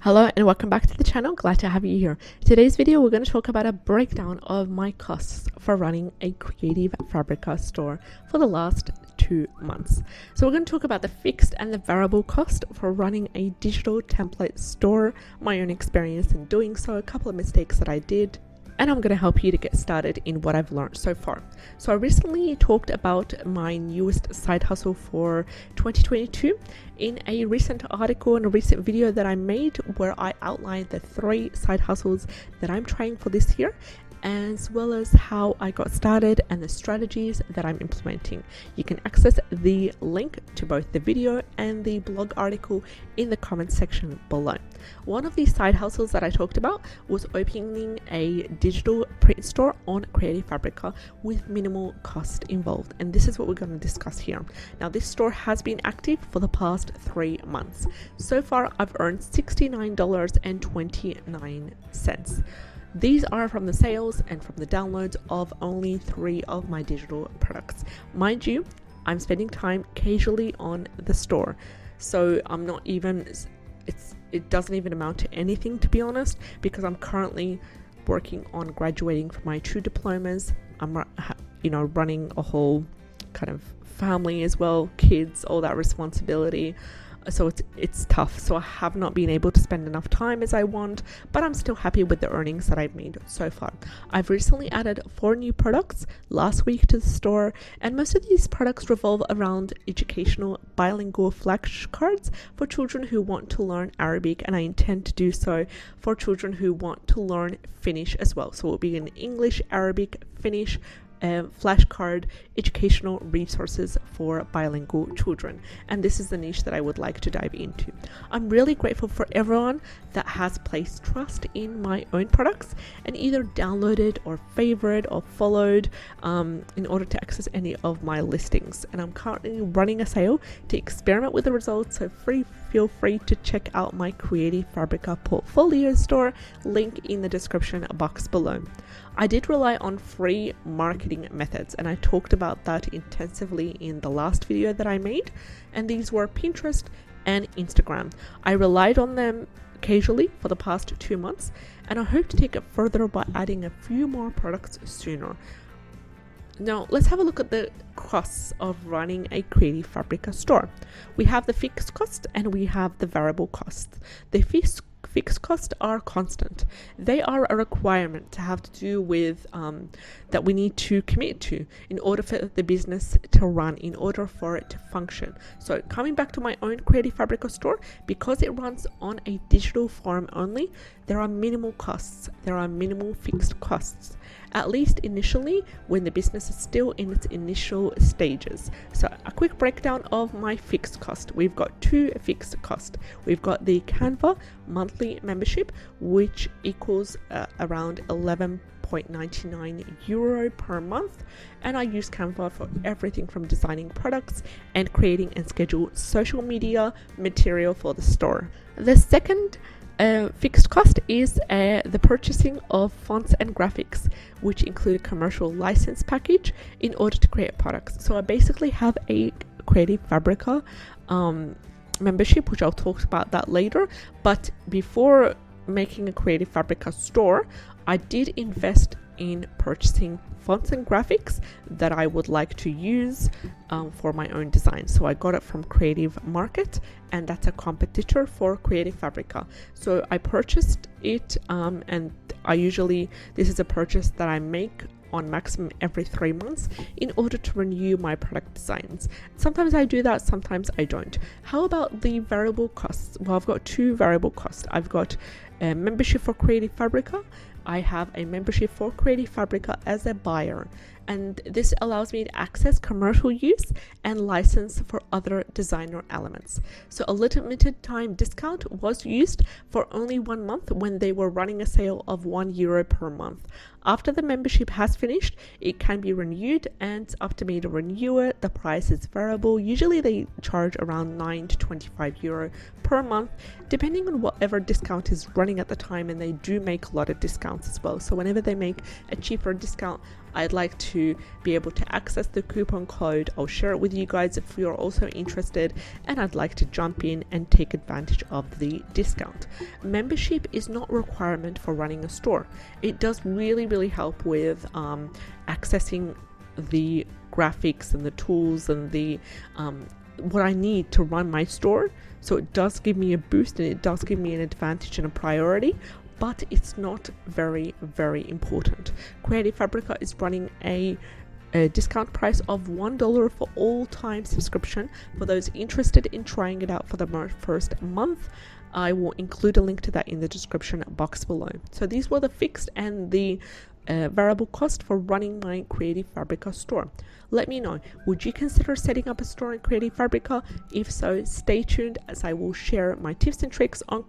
Hello and welcome back to the channel. Glad to have you here. Today's video we're going to talk about a breakdown of my costs for running a Creative Fabrica store for the last 2 months. So we're going to talk about the fixed and the variable cost for running a digital template store, my own experience in doing so, a couple of mistakes that I did, and I'm going to help you to get started in what I've learned so far. So I recently talked about my newest side hustle for 2022 in a recent article and a recent video that I made where I outlined the 3 side hustles that I'm trying for this year, as well as how I got started and the strategies that I'm implementing. You can access the link to both the video and the blog article in the comments section below. One of these side hustles that I talked about was opening a digital print store on Creative Fabrica with minimal cost involved, and this is what we're going to discuss here. Now, this store has been active for the past 3 months. So far I've earned $69.29. These are from the sales and from the downloads of only 3 of my digital products. Mind you, I'm spending time casually on the store, so I'm not even, it doesn't even amount to anything, to be honest, because I'm currently working on graduating from my 2 diplomas. I'm running a whole kind of family as well, kids, all that responsibility. So it's tough. So I have not been able to spend enough time as I want, but I'm still happy with the earnings that I've made so far. I've recently added 4 new products last week to the store, and most of these products revolve around educational bilingual flashcards for children who want to learn Arabic, and I intend to do so for children who want to learn Finnish as well. So it will be in English, Arabic, Finnish, flashcard educational resources for bilingual children, and this is the niche that I would like to dive into. I'm really grateful for everyone that has placed trust in my own products and either downloaded or favored or followed in order to access any of my listings, and I'm currently running a sale to experiment with the results, so feel free to check out my Creative Fabrica portfolio store, link in the description box below. I did rely on free marketing methods, and I talked about that intensively in the last video that I made, and these were Pinterest and Instagram. I relied on them casually for the past 2 months, and I hope to take it further by adding a few more products sooner. Now, let's have a look at the costs of running a Creative Fabrica store. We have the fixed cost and we have the variable cost. The fixed costs are constant. They are a requirement to have to do with that we need to commit to in order for the business to run, in order for it to function. So coming back to my own Creative Fabrica store, because it runs on a digital form only, there are minimal costs. There are minimal fixed costs, at least initially when the business is still in its initial stages. So a quick breakdown of my fixed cost. We've got 2 fixed costs. We've got the Canva monthly membership, which equals around €11.99 per month, and I use Canva for everything from designing products and creating and schedule social media material for the store. The second fixed cost is the purchasing of fonts and graphics, which include a commercial license package in order to create products. So I basically have a Creative Fabrica membership, which I'll talk about that later, but before making a Creative Fabrica store, I did invest in purchasing fonts and graphics that I would like to use for my own design. So I got it from Creative Market, and that's a competitor for Creative Fabrica. So I purchased it, and this is a purchase that I make on maximum every 3 months in order to renew my product designs. Sometimes I do that, sometimes I don't. How about the variable costs? Well, I've got 2 variable costs. I've got a membership for Creative Fabrica. I have a membership for Creative Fabrica as a buyer, and this allows me to access commercial use and license for other designer elements. So a limited time discount was used for only 1 month when they were running a sale of €1 per month. After the membership has finished, it can be renewed, and it's up to me to renew it. The price is variable. Usually they charge around €9 to €25 per month, depending on whatever discount is running at the time, and they do make a lot of discounts as well. So whenever they make a cheaper discount, I'd like to be able to access the coupon code. I'll share it with you guys if you're also interested, and I'd like to jump in and take advantage of the discount. Membership is not a requirement for running a store. It does really help with accessing the graphics and the tools and the what I need to run my store. So it does give me a boost and it does give me an advantage and a priority, but it's not very important. Creative Fabrica is running a discount price of $1 for all time subscription. For those interested in trying it out for the first month, I will include a link to that in the description box below. So these were the fixed and the variable cost for running my Creative Fabrica store. Let me know, would you consider setting up a store in Creative Fabrica? If so, stay tuned as I will share my tips and tricks on